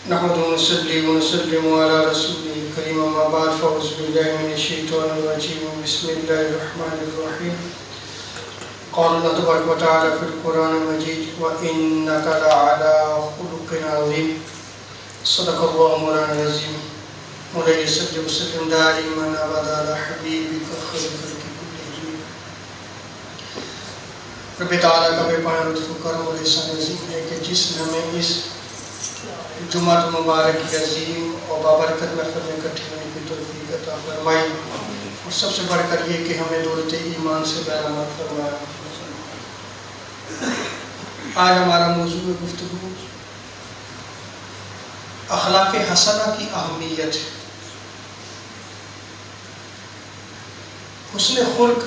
نحمده ونصلي ونسلم على رسوله الكريم أما بعد فأعوذ بالله من الشيطان الرجيم بسم الله الرحمن الرحيم قال الله تبارك وتعالى في القرآن المجيد وإنك لعلى خلق عظيم صدق الله مولانا العظيم مولاي صل وسلم دائما أبدا على حبيبك خير الخلق كلهم رب تعالیٰ کا بے پناہ لطف و کرم اور احسان عظیم ہے کہ جس نے ہمیں اس جمعہ مبارک کی عظیم اور بابرکت محفل میں اکٹھے ہونے کی توفیق عطا فرمائی اور سب سے بڑھ کر یہ کہ ہمیں دولت ایمان سے بہرامد فرمایا۔ آج ہمارا موضوع گفتگو اخلاق حسنہ کی اہمیت ہے۔ حسن خلق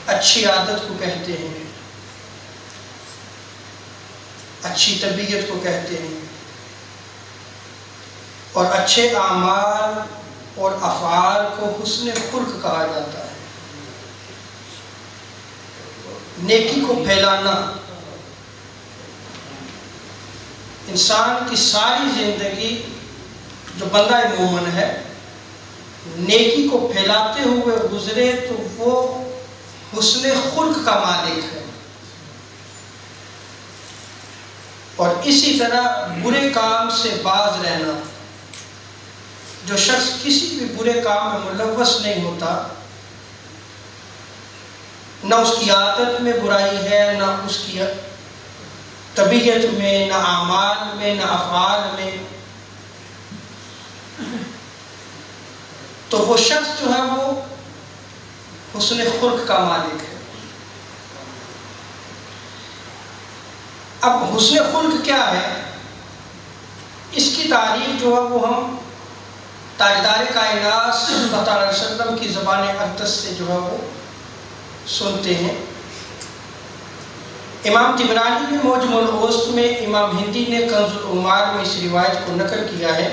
اچھی عادت کو کہتے ہیں، اچھی طبیعت کو کہتے ہیں، اور اچھے اعمال اور افعال کو حسن خلق کہا جاتا ہے۔ نیکی کو پھیلانا انسان کی ساری زندگی جو بندہ مومن ہے نیکی کو پھیلاتے ہوئے گزرے تو وہ حسن خلق کا مالک ہے، اور اسی طرح برے کام سے باز رہنا۔ جو شخص کسی بھی برے کام میں ملوث نہیں ہوتا، نہ اس کی عادت میں برائی ہے، نہ اس کی طبیعت میں، نہ اعمال میں، نہ افعال میں، تو وہ شخص جو ہے وہ حسن خلق کا مالک ہے۔ اب حسن خلق کیا ہے؟ اس کی تعریف جو ہے وہ ہم تاجدار کائنات صلی اللہ علیہ وسلم کی زبان اقدس سے جو ہے وہ سنتے ہیں۔ امام طبرانی نے معجم الوسط میں، امام ہندی نے کنز العمار میں اس روایت کو نقل کیا ہے۔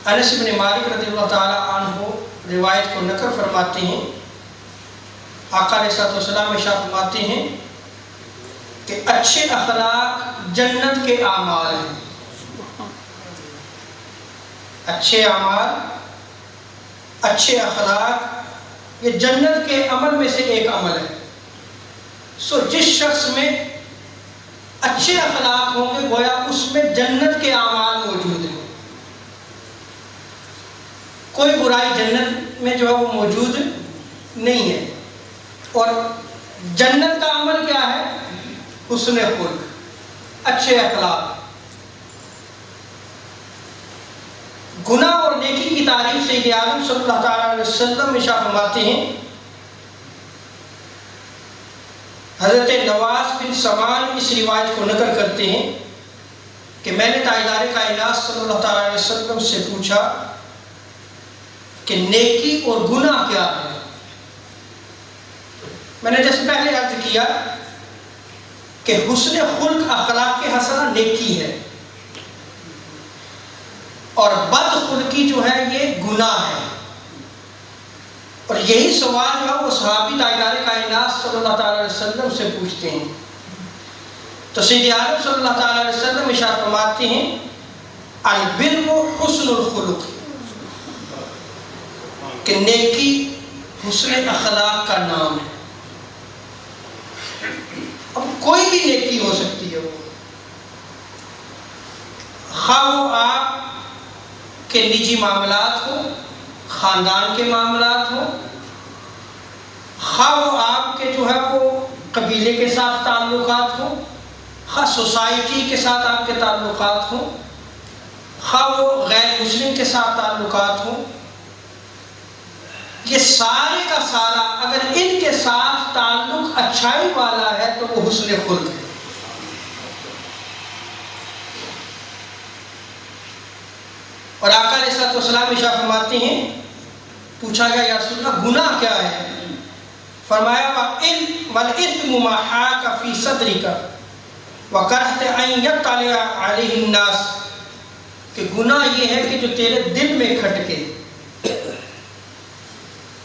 انس بن مالک رضی اللہ تعالی عنہ روایت کو نقل فرماتے ہیں، آقا علیہ السلام ارشاد فرماتے ہیں کہ اچھے اخلاق جنت کے اعمال ہیں۔ اچھے اعمال، اچھے اخلاق یہ جنت کے عمل میں سے ایک عمل ہے۔ سو جس شخص میں اچھے اخلاق ہوں گے گویا اس میں جنت کے اعمال موجود ہیں۔ کوئی برائی جنت میں جو ہے وہ موجود نہیں ہے، اور جنت کا عمل کیا ہے؟ حسن خلق، اچھے اخلاق۔ گناہ اور نیکی کی تعریف سید عالم صلی اللہ تعالیٰ علیہ وسلم ارشاد فرماتے ہیں، حضرت نواس بن سمان اس روایت کو نقل کرتے ہیں کہ میں نے تاجدار کائنات صلی اللہ تعالیٰ علیہ وسلم سے پوچھا کہ نیکی اور گناہ کیا ہے؟ میں نے جیسے پہلے عرض کیا کہ حسن خلق اخلاق حسنہ نیکی ہے، اور بد خلقی جو ہے یہ گناہ ہے۔ اور یہی سوال جو ہے وہ صحابی تاجدار کائنات صلی اللہ تعالیٰ علیہ وسلم سے پوچھتے ہیں، تو سید عالم صلی اللہ تعالیٰ علیہ وسلم ارشاد فرماتے ہیں البر حسن الخلق، کہ نیکی حسن اخلاق کا نام ہے۔ اب کوئی بھی نیکی ہو سکتی ہے، وہ خواہ وہ آپ کے نجی معاملات ہو، خاندان کے معاملات ہو، خواہ وہ آپ کے جو ہے وہ قبیلے کے ساتھ تعلقات ہو، خواہ سوسائٹی کے ساتھ آپ کے تعلقات ہوں، خواہ وہ غیر مسلم کے ساتھ تعلقات ہوں، یہ سارے کا سارا اگر ان کے ساتھ تعلق اچھائی والا ہے تو وہ حسن خلق ہے۔ اور آقا علیہ السلام ارشاد فرماتے ہیں، پوچھا گیا یا رسول اللہ گناہ کیا ہے؟ فرمایا وَالْإِثْمُ مَا حَاكَ فِي صَدْرِكَ وَكَرْهْتَ أَن يَطَّلِعَ عَلَيْهِ النَّاسِ، کہ گناہ یہ ہے کہ جو تیرے دل میں کھٹکے،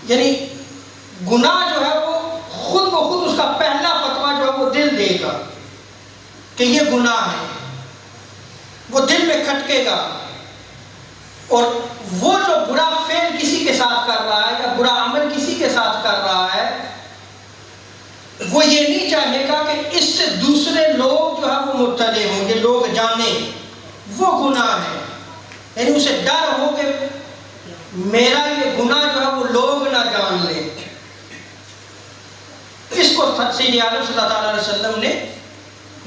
یعنی گناہ جو ہے وہ خود بخود اس کا پہلا فتویٰ جو ہے وہ دل دے گا کہ یہ گناہ ہے، وہ کھٹکے گا، اور وہ جو برا فعل کسی کے ساتھ کر رہا ہے یا برا عمل کسی کے ساتھ کر رہا ہے، وہ یہ نہیں چاہے گا کہ اس سے دوسرے لوگ جو ہے وہ مطلع ہوں گے، لوگ جانیں وہ گناہ ہے، یعنی اسے ڈر ہو کہ میرا یہ گناہ جو ہے وہ لوگ نہ جان لیں۔ اس کو سید عالم صلی اللہ علیہ وسلم نے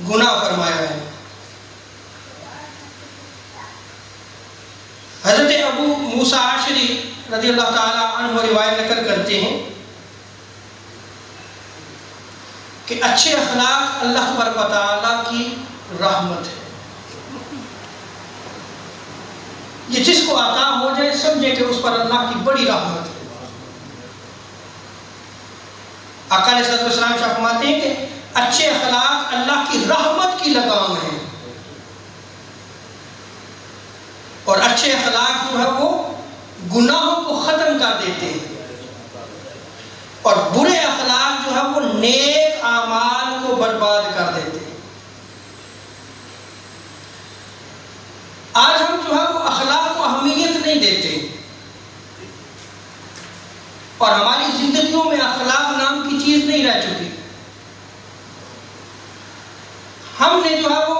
گناہ فرمایا ہے۔ حضرت ابو موسیٰ عاشری رضی اللہ تعالی عنہ روایت نقل کرتے ہیں کہ اچھے اخلاق اللہ تبارک و تعالیٰ کی رحمت ہے، یہ جس کو عطا ہو جائے سمجھے کہ اس پر اللہ کی بڑی رحمت ہے۔ آقا علیہ الصلوۃ والسلام فرماتے ہیں کہ اچھے اخلاق اللہ کی رحمت کی لگام ہے، اور اچھے اخلاق جو ہے وہ گناہوں کو ختم کر دیتے ہیں، اور برے اخلاق جو ہے وہ نیک اعمال کو برباد کر دیتے ہیں۔ آج ہم جو ہے وہ اخلاق کو اہمیت نہیں دیتے، اور ہماری زندگیوں میں اخلاق نام کی چیز نہیں رہ چکی۔ ہم نے جو ہے وہ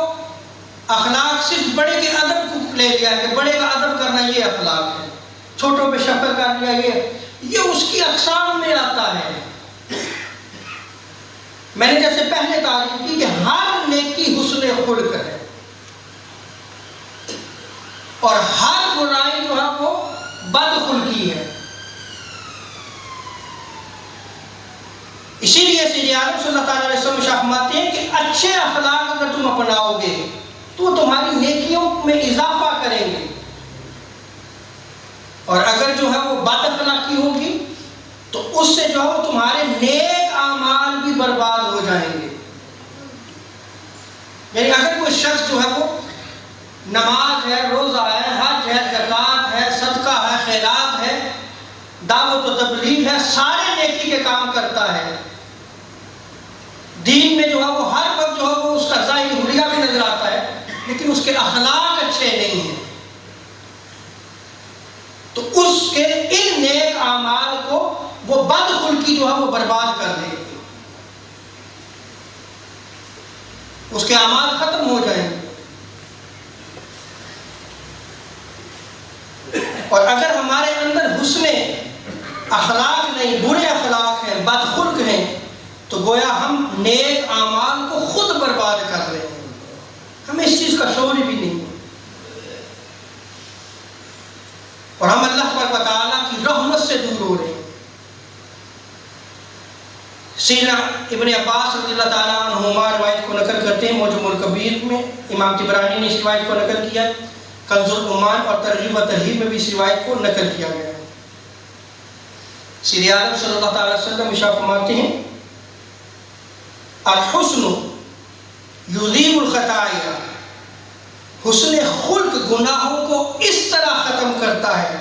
اخلاق صرف بڑے کے ادب کو لے لیا کہ بڑے کا ادب کرنا یہ اخلاق ہے، چھوٹوں پہ شفقت کر لیا، یہ اس کی اقسام میں آتا ہے۔ میں نے جیسے پہلے تعریف کی کہ ہر نیکی حسن خلق ہے، اور ہر برائی جو ہے وہ بد خلقی ہے۔ اسی لیے سید عالم صلی اللہ علیہ وسلم فرماتے ہیں کہ اچھے اخلاق اگر تم اپناؤ گے تو تمہاری نیکیوں میں اضافہ کریں گے، اور اگر جو ہے وہ بد اخلاقی ہوگی تو اس سے جو ہے وہ تمہارے نیک اعمال بھی برباد ہو جائیں گے۔ یعنی اگر کوئی شخص جو ہے وہ نماز ہے، روزہ ہے، حج ہے، زکوٰۃ ہے، صدقہ ہے، خیرات ہے، دعوت و تبلیغ ہے، سارے نیکی کے کام کرتا ہے، دین میں جو ہے وہ ہر وقت جو ہے وہ اس کا ظاہری حلیہ بھی نظر آتا ہے، لیکن اس کے اخلاق اچھے نہیں ہیں، تو اس کے ان نیک اعمال کو وہ بد خلقی جو ہے وہ برباد کر دے گی، اس کے اعمال ختم ہو جائیں گے۔ اور اگر ہمارے اندر حسن اخلاق نہیں، برے اخلاق ہیں، بد خلق ہیں، تو گویا ہم نیک اعمال کو خود برباد کر رہے ہیں، ہمیں اس چیز کا شعور بھی نہیں، اور ہم اللہ تبارک و تعالیٰ کی رحمت سے دور ہو رہے ہیں۔ سیدنا ابن عباس رضی اللہ تعالیٰ عنہما روایت کو نقل کرتے ہیں، معجم الکبیر میں امام طبرانی نے اس روایت کو نقل کیا، کنز الایمان اور ترغیب و ترہیب میں بھی اس روایت کو نقل کیا گیا ہے۔ سید عالم صلی اللہ تعالی وسلم ارشاد فرماتے ہیں الحسن یذیب الخطایا، حسن خلق گناہوں کو اس طرح ختم کرتا ہے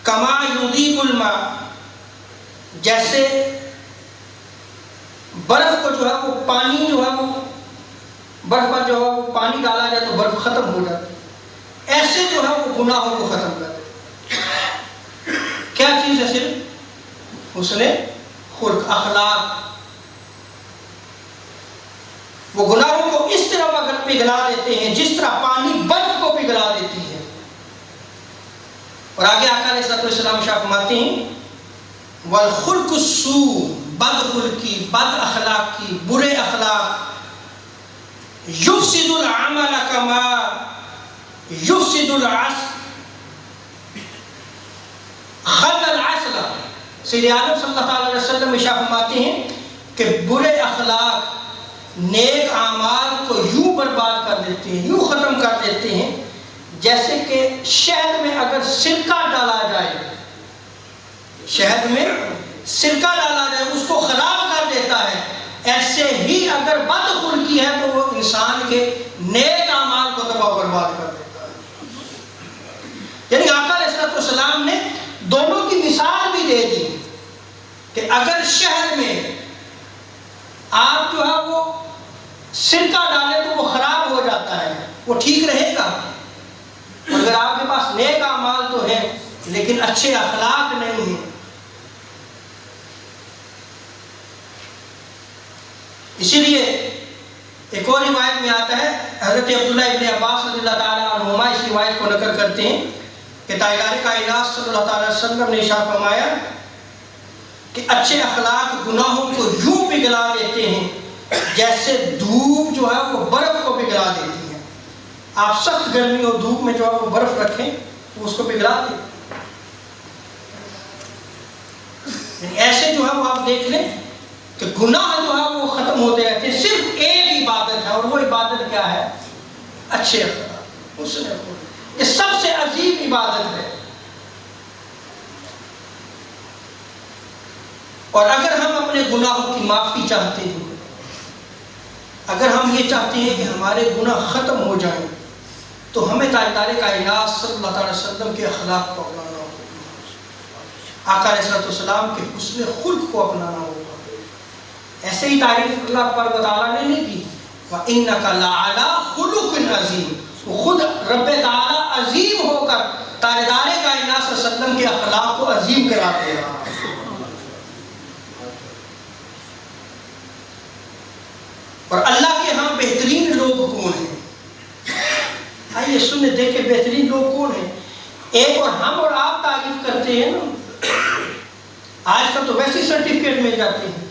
کما یذیب الماء، جیسے برف کو جو ہے وہ پانی جو ہے وہ برف پر جو ہے وہ پانی ڈالا جائے تو برف ختم ہو جاتی ہے، ایسے جو ہے وہ گناہوں کو ختم کر دیتے ہیں۔ کیا چیز ہے؟ صرف حسن خلق، اخلاق۔ وہ گناہوں کو اس طرح اگر پگھلا دیتے ہیں جس طرح پانی برف کو پگھلا دیتی ہے۔ اور آگے آقا علیہ الصلوۃ والسلام فرماتے ہیں والخلق السوء، بد خلقی، بد اخلاقی، برے اخلاق، یفسد العمل کما یفسد العسل خل العسل۔ سید عالم صلی اللہ علیہ وسلم فرماتے ہیں کہ برے اخلاق نیک اعمال کو یوں برباد کر دیتے ہیں، یوں ختم کر دیتے ہیں جیسے کہ شہد میں اگر سرکہ ڈالا جائے، شہد میں سرکہ ڈالا جائے اس کو خراب کر دیتا ہے، ایسے ہی اگر بد خلقی ہے تو وہ انسان کے نیک اعمال کو تباہ و برباد کر دیتا ہے۔ یعنی آقا علیہ الصلوۃ والسلام نے دونوں کی مثال بھی دے دی کہ اگر شہد میں آپ جو ہے وہ سرکہ ڈالے تو وہ خراب ہو جاتا ہے، وہ ٹھیک رہے گا، اگر آپ کے پاس نیک اعمال تو ہیں لیکن اچھے اخلاق نہیں ہیں، اسی لیے ایک اور روایت میں آتا ہے، حضرت عبداللہ ابن عباس رضی اللہ تعالیٰ عنہما اس روایت کو نقل کرتے ہیں کہ تاجدار کائنات صلی اللہ تعالیٰ علیہ وسلم نے ارشاد فرمایا کہ اچھے اخلاق گناہوں کو یوں پگھلا دیتے ہیں جیسے دھوپ جو ہے وہ برف کو پگھلا دیتی ہے۔ آپ سخت گرمی اور دھوپ میں جو ہے وہ برف رکھیں وہ اس کو پگھلا دیں، یعنی ایسے جو ہے وہ آپ دیکھ لیں کہ گناہ جو ہے وہ ختم ہوتے رہتے ہیں۔ صرف ایک عبادت ہے اور وہ عبادت کیا ہے؟ اچھے اخلاق، حسن خلق، یہ سب سے عظیم عبادت ہے۔ اور اگر ہم اپنے گناہوں کی معافی چاہتے ہیں، اگر ہم یہ چاہتے ہیں کہ ہمارے گناہ ختم ہو جائیں، تو ہمیں تاجدار کائنات صلی اللہ تعالی وسلم کے اخلاق کو اپنانا ہوگا، آقا علیہ السلام کے حسن خلق کو اپنانا ہوگا۔ ایسے ہی تعریف اللہ پر تعالیٰ نے نہیں کی، وَإِنَّكَ لَعَلَىٰ خُلُقٍ عَظِيمٍ، وہ خود رب تعالیٰ عظیم ہو کر تاجدار کائنات صلی اللہ علیہ وسلم کے اخلاق کو عظیم قرار دے رہا ہے۔ اور اللہ کے ہاں بہترین لوگ کون ہیں؟ آئیے سنیں دیکھیں بہترین لوگ کون ہیں۔ ایک اور ہم اور آپ تعریف کرتے ہیں نا، آج کل تو ویسے سرٹیفکیٹ مل جاتے ہیں،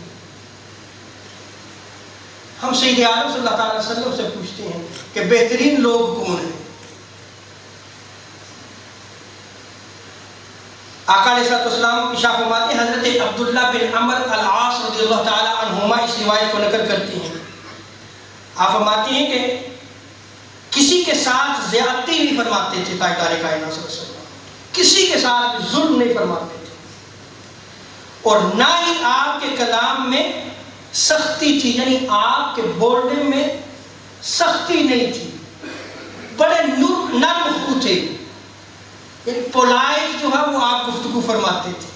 ہم سید عالم صلی اللہ تعالی وسلم سے پوچھتے ہیں کہ بہترین لوگ کون ہیں۔ آقا علیہ السلام ارشاد فرماتے ہیں، حضرت عبداللہ بن عمر العاص رضی اللہ تعالی عنہما اس روایت کو نقل کرتے ہیں، آپ فرماتے ہیں کہ کسی کے ساتھ زیادتی نہیں فرماتے تھے تاجدار کائنات صلی اللہ علیہ وسلم، کسی کے ساتھ ظلم نہیں فرماتے تھے، اور نہ ہی آپ کے کلام میں سختی تھی، یعنی آپ کے بولنے میں سختی نہیں تھی، بڑے نرم خو تھے، یعنی پولائٹ جو ہے وہ آپ گفتگو فرماتے تھے۔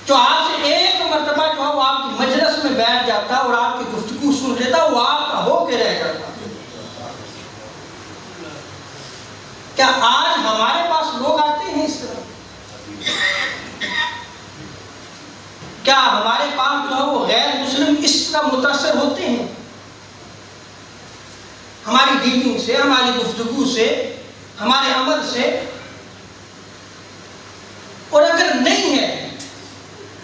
جو آپ سے ایک مرتبہ جو ہے وہ آپ کی مجلس میں بیٹھ جاتا اور آپ کی گفتگو سن لیتا، وہ آپ کا ہو کے رہ جاتا۔ کیا آج ہمارے پاس لوگ آتے ہیں اس طرح؟ کیا ہمارے پاس جو ہے وہ غیر مسلم اس طرح متاثر ہوتے ہیں ہماری ڈیلنگ سے، ہماری گفتگو سے، ہمارے عمل سے؟ اور اگر نہیں ہے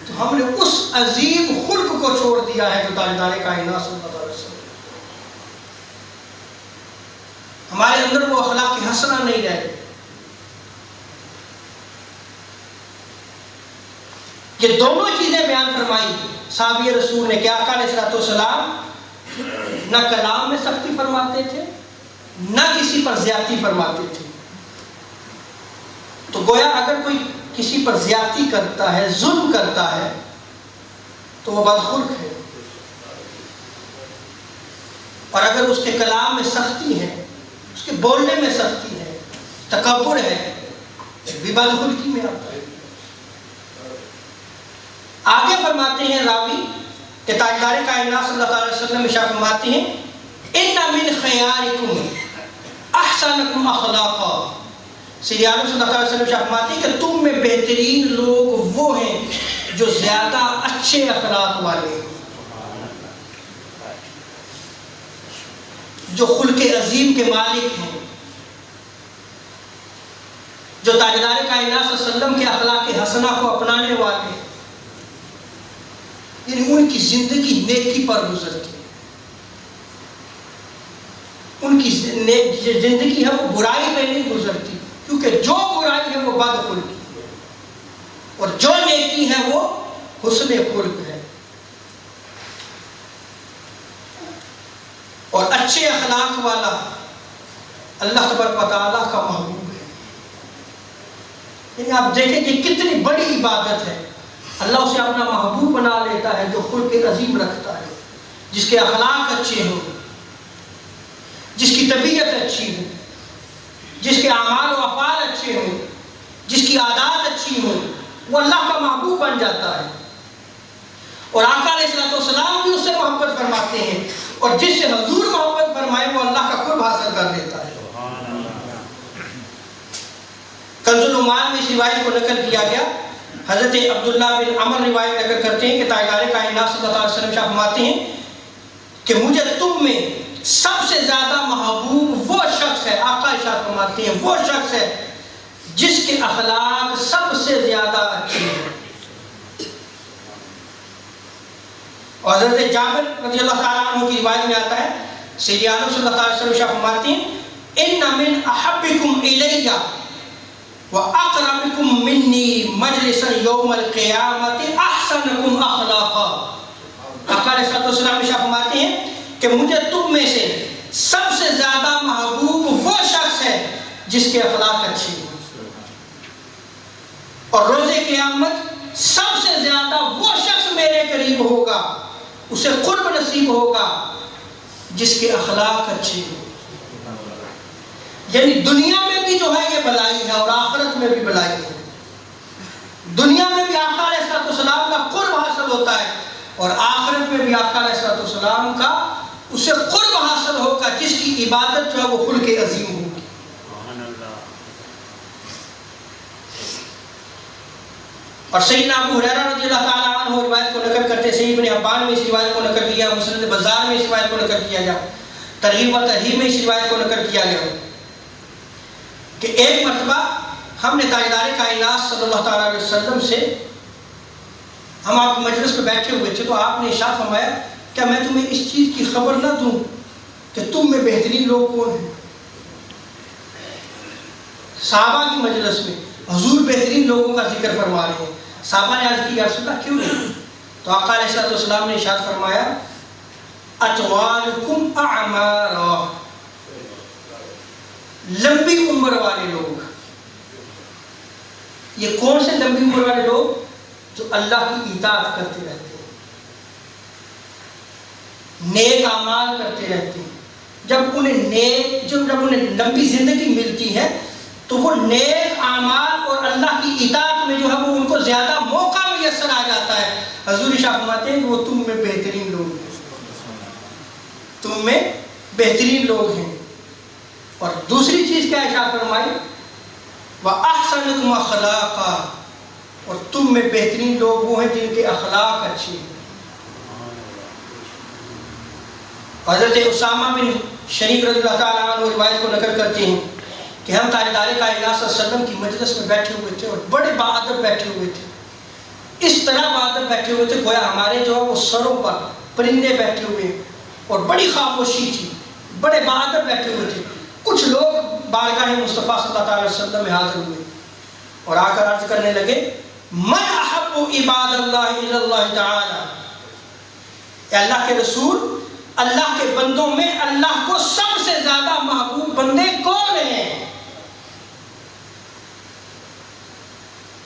تو ہم نے اس عظیم خلق کو چھوڑ دیا ہے جو تاجدار کائنات صلی اللہ علیہ وسلم، ہمارے اندر وہ اخلاق حسنہ نہیں رہے۔ یہ دونوں چیزیں بیان فرمائی صحابی رسول نے کہ آقا علیہ السلام نہ کلام میں سختی فرماتے تھے، نہ کسی پر زیادتی فرماتے تھے۔ تو گویا اگر کوئی کسی پر زیادتی کرتا ہے، ظلم کرتا ہے، تو وہ بدخلق ہے، اور اگر اس کے کلام میں سختی ہے، اس کے بولنے میں سختی ہے، تکبر ہے، بھی بدخلقی میں آتا ہے۔ آگے فرماتے ہیں راوی کہ تاجدار کائنات صلی اللہ علیہ وسلم ارشاد فرماتے ہیں، ان من خیارکم احسنکم اخلاقا، سید عالم صلی اللہ علیہ وسلم ارشاد فرماتے ہیں کہ تم میں بہترین لوگ وہ ہیں جو زیادہ اچھے اخلاق والے ہیں، جو خلق عظیم کے مالک ہیں، جو تاجدار کائنات صلی اللہ علیہ وسلم کے اخلاق حسنہ کو اپنانے والے ہیں، یعنی ان کی زندگی نیکی پر گزرتی ہے، ان کی زندگی ہے وہ برائی پہ نہیں گزرتی، کیونکہ جو برائی ہے وہ بدخلقی ہے اور جو نیکی ہے وہ حسن خلق ہے۔ اور اچھے اخلاق والا اللہ تبارک و تعالیٰ کا محبوب ہے۔ یعنی آپ دیکھیں کہ کتنی بڑی عبادت ہے، اللہ اسے اپنا محبوب بنا لیتا ہے جو خلق عظیم رکھتا ہے، جس کے اخلاق اچھے ہوں، جس کی طبیعت اچھی ہو، جس کے اعمال و افعال اچھے ہوں، جس کی عادات اچھی ہوں، وہ اللہ کا محبوب بن جاتا ہے۔ اور آقا علیہ السلام بھی اس سے محبت فرماتے ہیں، اور جس سے حضور محبت فرمائے وہ اللہ کا قرب حاصل کر لیتا ہے۔ روایت کو نقل کیا گیا. حضرت عبداللہ بن عمر روایت نقل کرتے ہیں کہ تاجدار کائنات صلی اللہ علیہ وسلم فرماتے ہیں کہ مجھے تم میں سب سے زیادہ محبوب وہ شخص ہے، آقا ارشاد فرماتے ہیں وہ شخص ہے جس کے اخلاق سب سے زیادہ اچھے ہیں. اور حضرت جابر رضی اللہ تعالیٰ عنہ کی روایت میں آتا ہے سید عالم صلی اللہ علیہ وسلم فرماتے ہیں ان من احبکم الی واقربکم منی مجلسا یوم القیامت احسنکم اخلاقا. آقا علیہ السلام فرماتے ہیں کہ مجھے تم میں سے سب سے زیادہ محبوب وہ شخص ہے جس کے اخلاق اچھے ہیں، اور روز قیامت سب سے زیادہ وہ شخص میرے قریب ہوگا، اسے قرب نصیب ہوگا جس کے اخلاق اچھے ہیں. یعنی دنیا میں بھی جو ہے یہ بلائی ہے اور آخرت میں بھی بلائی ہے. دنیا میں بھی آقا علیہ السلام کا قرب حاصل ہوتا ہے اور آخرت میں بھی آقا علیہ السلام کا اسے قرب حاصل ہوگا جس کی عبادت جو ہے وہ خلق عظیم ہوگی. اور سیدنا ابو ہریرہ رضی اللہ تعالیٰ عنہ روایت کو نقل کرتے ہیں. سید ابن حبان میں اس روایت کو نقل کیا، مسند بازار میں اس روایت کو نقل کیا گیا، ترغیب و ترہیب میں اس روایت کو نقل کیا گیا کہ ایک مرتبہ ہم نے تاجدار کائنات صلی اللہ تعالیٰ علیہ وسلم سے، ہم آپ کی مجلس میں بیٹھے ہوئے تھے تو آپ نے ارشاد فرمایا کیا میں تمہیں اس چیز کی خبر نہ دوں کہ تم میں بہترین لوگ کون ہیں؟ صحابہ کی مجلس میں حضور بہترین لوگوں کا ذکر فرما رہے ہیں. صحابہ نے عرض کی یا رسول اللہ کیوں نہیں؟ تو آقا علیہ السلام نے ارشاد فرمایا اطوالکم اعمارا، لمبی عمر والے لوگ. یہ کون سے لمبی عمر والے لوگ؟ جو اللہ کی اطاعت کرتے رہتے ہیں، نیک اعمال کرتے رہتے ہیں. جب انہیں لمبی زندگی ملتی ہے تو وہ نیک اعمال اور اللہ کی اطاعت میں جو ہے وہ ان کو زیادہ موقع میسر آ جاتا ہے. حضور شاہ فرماتے ہیں کہ وہ تم میں بہترین لوگ ہیں، تم میں بہترین لوگ ہیں. اور دوسری چیز کیا ارشاد فرمائی وَأَحْسَنُكُمْ أَخْلَاقًا، اور تم میں بہترین لوگ وہ ہیں جن کے اخلاق اچھے ہیں. حضرت اسامہ بن شریک رضی اللہ تعالیٰ عنہ روایت کو نقل کرتے ہیں کہ ہم تاجدار کائنات صلی اللہ علیہ وسلم کی مجلس میں بیٹھے ہوئے تھے اور بڑے باادب بیٹھے ہوئے تھے. اس طرح باادب بیٹھے ہوئے تھے گویا ہمارے جو ہے وہ سروں پر پرندے بیٹھے ہوئے اور بڑی خاموشی تھی، بڑے باادب بیٹھے ہوئے تھے. کچھ لوگ بارگاہ مصطفیٰ صلی اللہ علیہ وسلم میں حاضر ہوئے اور آ کر عرض کرنے لگے من احب عباد اللہ الی اللہ تعالی، اے اللہ کے رسول اللہ کے بندوں میں اللہ کو سب سے زیادہ محبوب بندے کون ہیں؟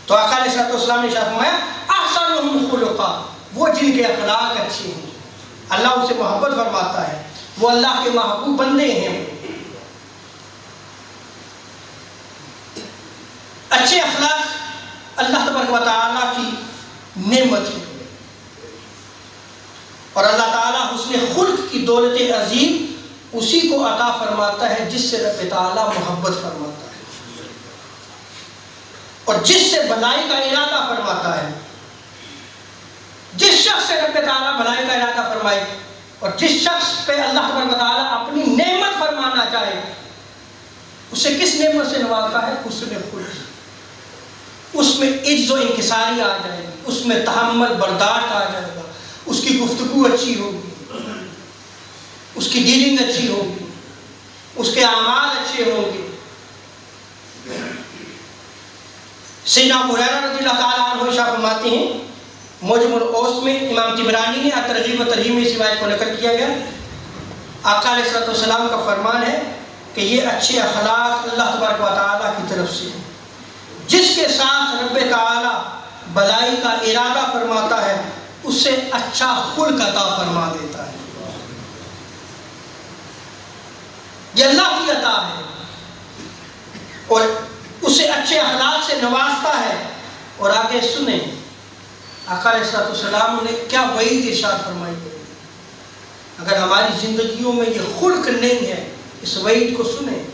تو آقا علیہ السلام نے ارشاد فرمایا احسنہم خلقا، وہ جن کے اخلاق اچھے ہیں. اللہ اسے محبت فرماتا ہے، وہ اللہ کے محبوب بندے ہیں. اچھے اخلاق اللہ تبارک و تعالیٰ کی نعمت ہے اور اللہ تعالیٰ حسن خلق کی دولت عظیم اسی کو عطا فرماتا ہے جس سے رب تعالیٰ محبت فرماتا ہے اور جس سے بھلائی کا ارادہ فرماتا ہے. جس شخص سے رب تعالیٰ بھلائی کا ارادہ فرمائے اور جس شخص پہ اللہ تبارک و تعالیٰ اپنی نعمت فرمانا چاہے اسے کس نعمت سے نوازتا ہے؟ حسن خلق. اس میں عجز و انکساری آ جائے گی، اس میں تحمل برداشت آ جائے گا، اس کی گفتگو اچھی ہوگی، اس کی ڈیلنگ اچھی ہوگی، اس کے اعمال اچھے ہوں گے. سیدنا ابو ہریرہ رضی اللہ تعالیٰ عنہ ارشاد فرماتے ہیں موجم الاوس میں امام طبرانی نے ترغیب و ترہیب میں اس روایت کو نقل کیا گیا. آقا علیہ السلام کا فرمان ہے کہ یہ اچھے اخلاق اللہ تبارک و تعالیٰ کی طرف سے ہیں. جس کے ساتھ رب تعالیٰ بلائی کا ارادہ فرماتا ہے اسے اچھا خلق عطا فرما دیتا ہے. یہ اللہ کی عطا ہے اور اسے اچھے اخلاق سے نوازتا ہے. اور آگے سنیں آقا علیہ السلام نے کیا وعید ارشاد فرمائی ہے. اگر ہماری زندگیوں میں یہ خلق نہیں ہے اس وعید کو سنیں.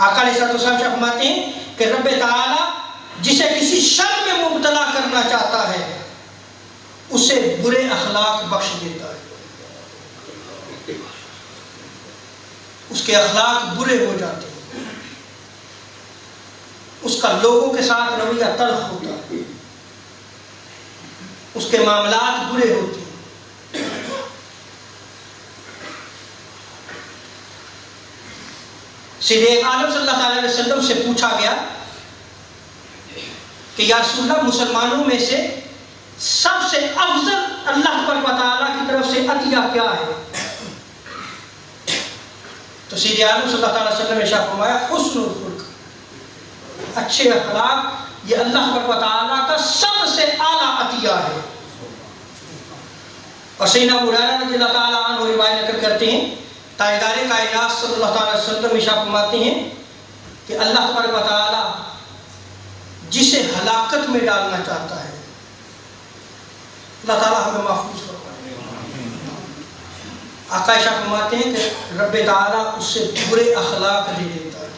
آقا علیہ الصلوۃ والسلام فرماتے ہیں کہ رب تعالیٰ جسے کسی شر میں مبتلا کرنا چاہتا ہے اسے برے اخلاق بخش دیتا ہے، اس کے اخلاق برے ہو جاتے ہیں، اس کا لوگوں کے ساتھ رویہ تلخ ہوتا ہے، اس کے معاملات برے ہوتے ہیں۔ صدیق عالم صلی اللہ علیہ وسلم سے پوچھا گیا کہ یا رسول اللہ مسلمانوں میں سے سب سے افضل اللہ تبارک و تعالیٰ کی طرف سے عطیہ کیا ہے؟ تو سیدی عالم صلی اللہ علیہ وسلم نے ارشاد فرمایا حسن الخلق، اچھے اخلاق یہ اللہ تبارک و تعالیٰ کا سب سے اعلیٰ عطیہ ہے۔ اور سیدنا ابو ہریرہ رضی اللہ تعالیٰ عنہ روایت نقل کرتے ہیں تاجدار کائنات صلی اللہ علیہ وسلم ارشاد فرماتے ہیں کہ اللہ تبارک و تعالیٰ جسے ہلاکت میں ڈالنا چاہتا ہے اللہ تعالیٰ ہمیں محفوظ فرمائے۔ آقا ارشاد فرماتے ہیں کہ رب تعالیٰ اس سے برے اخلاق دے دیتا ہے۔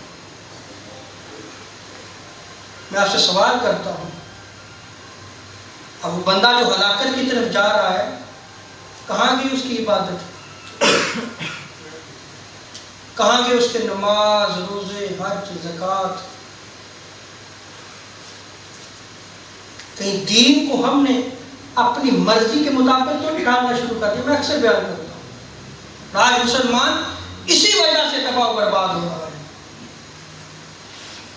میں آپ سے سوال کرتا ہوں، اب وہ بندہ جو ہلاکت کی طرف جا رہا ہے کہاں گئی اس کی عبادت؟ کہاں گئے اس کے نماز، روزے، حج، زکوٰۃ؟ کہیں دین کو ہم نے اپنی مرضی کے مطابق تو نہیں ڈالنا شروع کر دیا؟ میں اکثر بیان کرتا ہوں آج مسلمان اسی وجہ سے تباہ و برباد ہو رہا ہے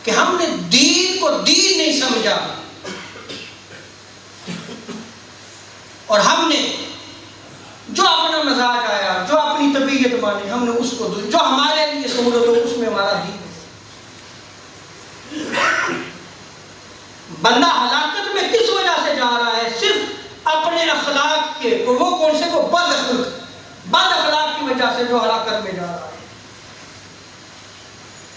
کہ ہم نے دین کو دین نہیں سمجھا، اور ہم نے جو اپنا مزاج آیا، جو اپنی طبیعت مانے، ہم نے اس کو جو ہمارے لیے سہولت ہو اس میں ہمارا دین ہے۔ بندہ ہلاکت میں کس وجہ سے جا رہا ہے؟ صرف اپنے اخلاق کے، وہ کون سے؟ وہ بد اخلاق کی وجہ سے جو ہلاکت میں جا رہا ہے۔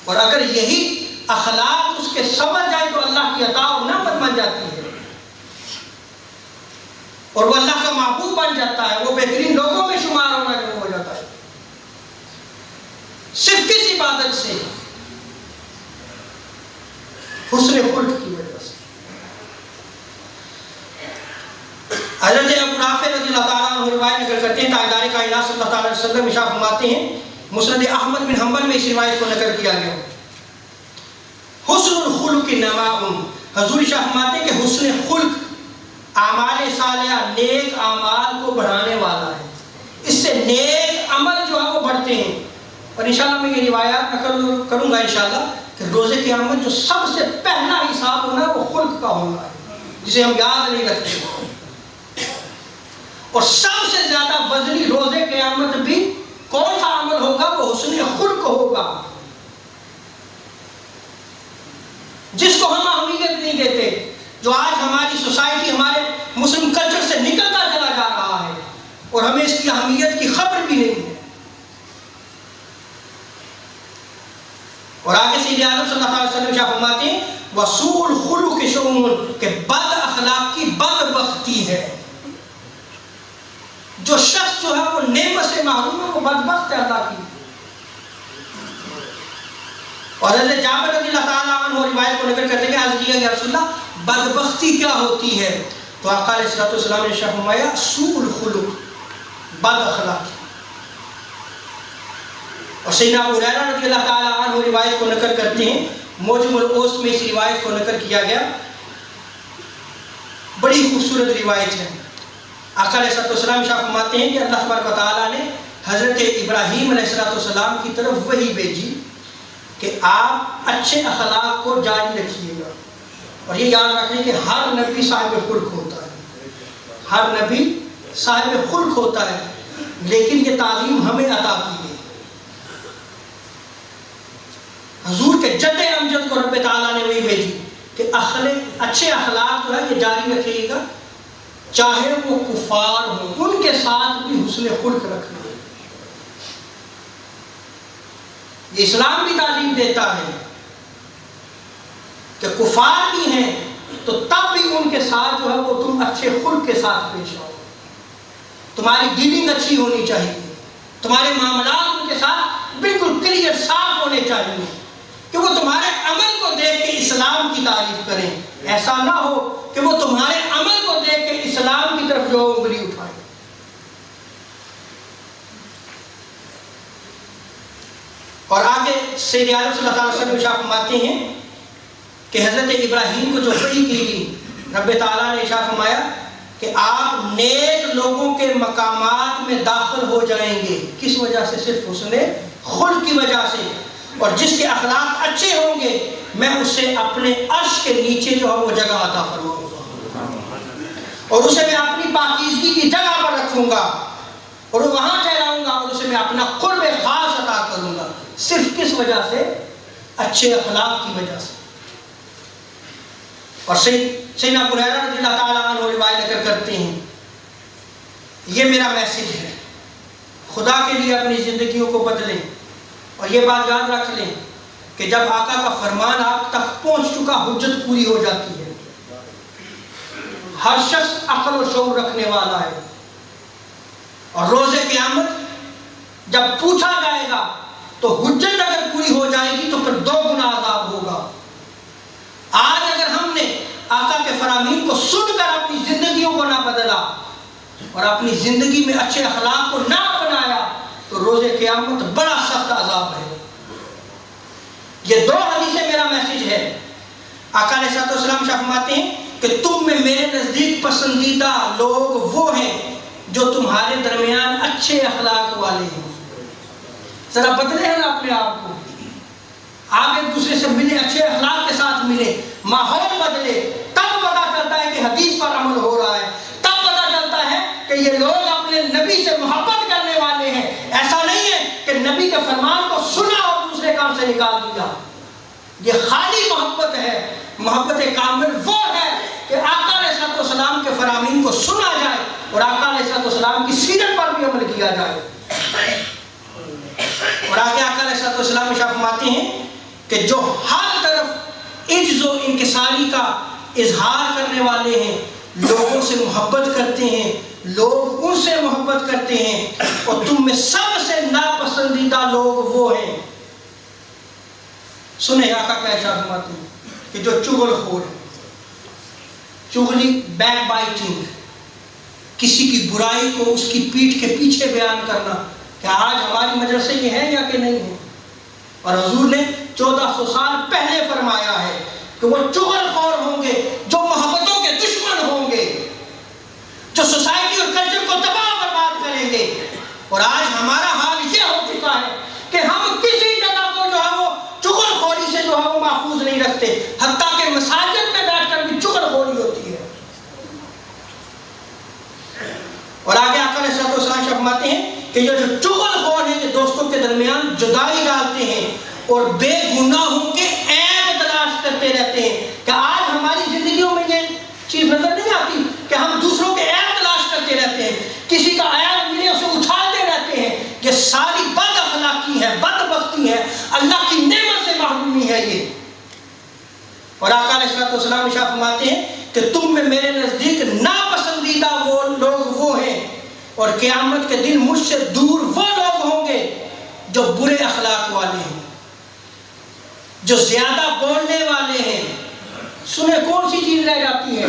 اور اگر یہی اخلاق اس کے سمجھ جائے تو اللہ کی عطا اور نعمت بن جاتی ہے، اور وہ اللہ کا محبوب بن جاتا ہے، وہ بہترین لوگوں میں شمار ہونا شروع ہو جاتا ہے۔ صرف کس عبادت سے؟ حسن خلق کی وجہ سے۔ حضرت ابو رافع رضی اللہ تعالیٰ عنہ روایت نقل کرتے ہیں تاجدار کائنات صلی اللہ علیہ وسلم ارشاد فرماتے ہیں، مسند احمد بن حنبل میں اس روایت کو نقل کیا گیا، حسن الخلق نماء، حضور ارشاد فرماتے ہیں کہ حسن خلق اعمال صالحہ، نیک اعمال کو بڑھانے والا ہے، اس سے نیک عمل جو ہے وہ بڑھتے ہیں۔ اور انشاءاللہ میں یہ روایات نقل کروں گا انشاءاللہ کہ روز قیامت جو سب سے پہلا حساب ہونا ہے وہ خلق کا ہونا ہے، جسے ہم یاد نہیں رکھتے، اور سب سے زیادہ وزنی روز قیامت بھی کون سا عمل ہوگا؟ وہ حسن خلق ہوگا، جس کو ہم اہمیت نہیں دیتے، جو آج ہماری سوسائٹی ہمارے مسلم کلچر سے نکلتا چلا جا رہا ہے اور ہمیں اس کی اہمیت کی خبر بھی نہیں ہے۔ اور آگے سیدی عالم صلی اللہ علیہ وسلم فرماتے ہیں وسوء الخلق شؤم، کہ بد اخلاقی بدبختی ہے۔ جو شخص جو ہے وہ نعمت سے محروم ہے وہ بدبخت ہے اللہ کی۔ اور حضرت جابر رضی اللہ تعالیٰ عنہ روایت کو نقل کرتے ہیں عرض کیا یا رسول اللہ بدبختی کیا ہوتی ہے؟ تو آقا علیہ الصلوۃ والسلام نے ارشاد فرمایا سوء الخلق، بد اخلاقی۔ اور سیدنا ابو ہریرہ رضی اللہ تعالیٰ عنہ روایت کو نقل کرتے ہیں، موجم الاوسط میں اس روایت کو نقل کیا گیا، بڑی خوبصورت روایت ہے۔ آقا علیہ السلام ارشاد فرماتے ہیں کہ اللہ تبارک و تعالیٰ نے حضرت ابراہیم علیہ السلام کی طرف وحی بھیجی کہ آپ اچھے اخلاق کو جاری رکھیے گا، اور یہ یاد رکھیں کہ ہر نبی صاحب خلق ہوتا ہے، ہر نبی صاحب خلق ہوتا ہے، لیکن یہ تعلیم ہمیں عطا کی گئی۔ حضور کے جد امجد کو رب تعالیٰ نے وہی بھیجی کہ اچھے اخلاق جو ہے یہ جاری رکھیے گا، چاہے وہ کفار ہوں ان کے ساتھ بھی حسن خلق رکھنا۔ یہ اسلام بھی تعلیم دیتا ہے کہ کفار بھی ہیں تو تب بھی ان کے ساتھ جو ہے وہ تم اچھے خلق کے ساتھ پیش آؤ، تمہاری ڈیلنگ اچھی ہونی چاہیے، تمہارے معاملات ان کے ساتھ بالکل کلیئر صاف ہونے چاہیے، کہ وہ تمہارے عمل کو دیکھ کے اسلام کی تعریف کریں، ایسا نہ ہو کہ وہ تمہارے عمل کو دیکھ کے اسلام کی طرف جو انگلی اٹھائیں۔ اور آگے سید عالم صلی اللہ علیہ وسلم ارشاد فرماتے ہیں کہ حضرت ابراہیم کو جو وحی کی گئی، رب تعالیٰ نے ارشاد فرمایا کہ آپ نیک لوگوں کے مقامات میں داخل ہو جائیں گے۔ کس وجہ سے؟ صرف حسن خلق کی وجہ سے۔ اور جس کے اخلاق اچھے ہوں گے میں اسے اپنے عرش کے نیچے جو ہے وہ جگہ عطا فرماؤں گا، اور اسے میں اپنی پاکیزگی کی جگہ پر رکھوں گا، اور وہاں ٹھہراؤں گا، اور اسے میں اپنا قرب خاص عطا کروں گا۔ صرف کس وجہ سے؟ اچھے اخلاق کی وجہ سے۔ اور سیدنا ابو ہریرہ رضی اللہ تعالیٰ عنہ روایت ذکر کرتے ہیں، یہ میرا میسج ہے، خدا کے لیے اپنی زندگیوں کو بدلیں، اور یہ بات یاد رکھ لیں کہ جب آقا کا فرمان آپ تک پہنچ چکا حجت پوری ہو جاتی ہے۔ ہر شخص عقل و شعور رکھنے والا ہے، اور روز قیامت جب پوچھا جائے گا تو حجت اگر پوری ہو جائے گی تو پھر 2 گنا عذاب ہوگا۔ آج اگر ہم نے آقا کے فرامین کو سن کر اپنی زندگیوں کو نہ بدلا اور اپنی زندگی میں اچھے اخلاق کو نہ اپنایا تو روز قیامت بڑا سخت عذاب ہے۔ یہ 2 حدیثیں میرا میسج ہے۔ آقا علیہ الصلوۃ والسلام فرماتے ہیں کہ تم میں میرے نزدیک پسندیدہ لوگ وہ ہیں جو تمہارے درمیان اچھے اخلاق والے ہیں۔ ذرا بدلے ہیں اپنے آپ کو، آپ ایک دوسرے سے ملے، اچھے اخلاق کے ساتھ ملے، ماحول بدلے، تب پتا چلتا ہے کہ حدیث پر عمل ہو رہا ہے، تب پتا چلتا ہے کہ یہ لوگ اپنے نبی سے محبت کرنے والے ہیں۔ ایسا نہیں ہے کہ نبی کے فرمان کو سنا اور دوسرے کام سے نکال دیا۔ یہ خالی محبت ہے۔ محبت کامل وہ ہے کہ آقا علیہ السلام کے فرامین کو سنا جائے اور آقا علیہ السلام کی سیرت پر بھی عمل کیا جائے۔ اور آگے آقا علیہ السلام ارشاد فرماتے ہیں کہ جو ہر طرف عجز و انکساری کا اظہار کرنے والے ہیں، لوگوں سے محبت کرتے ہیں، لوگ ان سے محبت کرتے ہیں، اور تم میں سب سے ناپسندیدہ لوگ وہ ہیں۔ سنیں آقا کیا ارشاد فرماتے ہیں کہ جو چغل خور ہے، چغلی بیک بائٹنگ، کسی کی برائی کو اس کی پیٹھ کے پیچھے بیان کرنا، کہ آج ہماری مدرسے یہ ہیں یا کہ نہیں ہیں، اور حضور نے 1400 سال پہلے فرمایا ہے کہ وہ چغل خور ہوں گے، جو محبتوں کے دشمن ہوں گے، جو سوسائٹی اور کلچر کو تباہ برباد کریں گے۔ اور آج ہمارا حال یہ ہو چکا ہے کہ ہم کسی جگہ کو جو ہے وہ چغل خوری سے جو ہے وہ محفوظ نہیں رکھتے، حتیٰ کہ مساجد میں بیٹھ کر بھی چغل خوری ہوتی ہے۔ اور آگے آقا علیہ السلام فرماتے ہیں کہ یہ جو چغل خور ہیں، یہ دوستوں کے درمیان جدائی ڈالتے ہیں اور بے گناہوں کے عیب تلاش کرتے رہتے ہیں۔ کہ آج ہماری زندگیوں میں یہ چیز نظر نہیں آتی کہ ہم دوسروں کے عیب تلاش کرتے رہتے ہیں، کسی کا عیب ملے اسے اچھالتے رہتے ہیں۔ یہ ساری بد اخلاقی ہے، بدبختی ہے، اللہ کی نعمت سے محرومی ہے یہ۔ اور آقا علیہ السلام ارشاد فرماتے ہیں کہ تم میں میرے نزدیک ناپسندیدہ وہ لوگ وہ ہیں، اور قیامت کے دن مجھ سے دور وہ لوگ ہوں گے جو برے اخلاق والے ہیں، جو زیادہ بولنے والے ہیں۔ سنیں کون سی چیز رہ جاتی ہے؟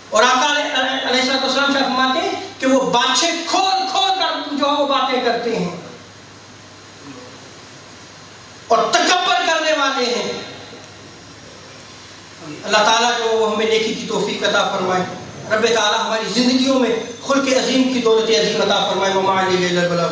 اور آقا علیہ السلام فرماتے ہیں کہ وہ باتیں کھول کھول کر جو وہ باتیں کرتے ہیں اور تکبر کرنے والے ہیں۔ اللہ تعالیٰ جو ہمیں نیکی کی توفیق عطا فرمائے، رب تعالیٰ ہماری زندگیوں میں خلق عظیم کی دولت عظیم عطا فرمائے۔ وما علیہ الا البلاغ۔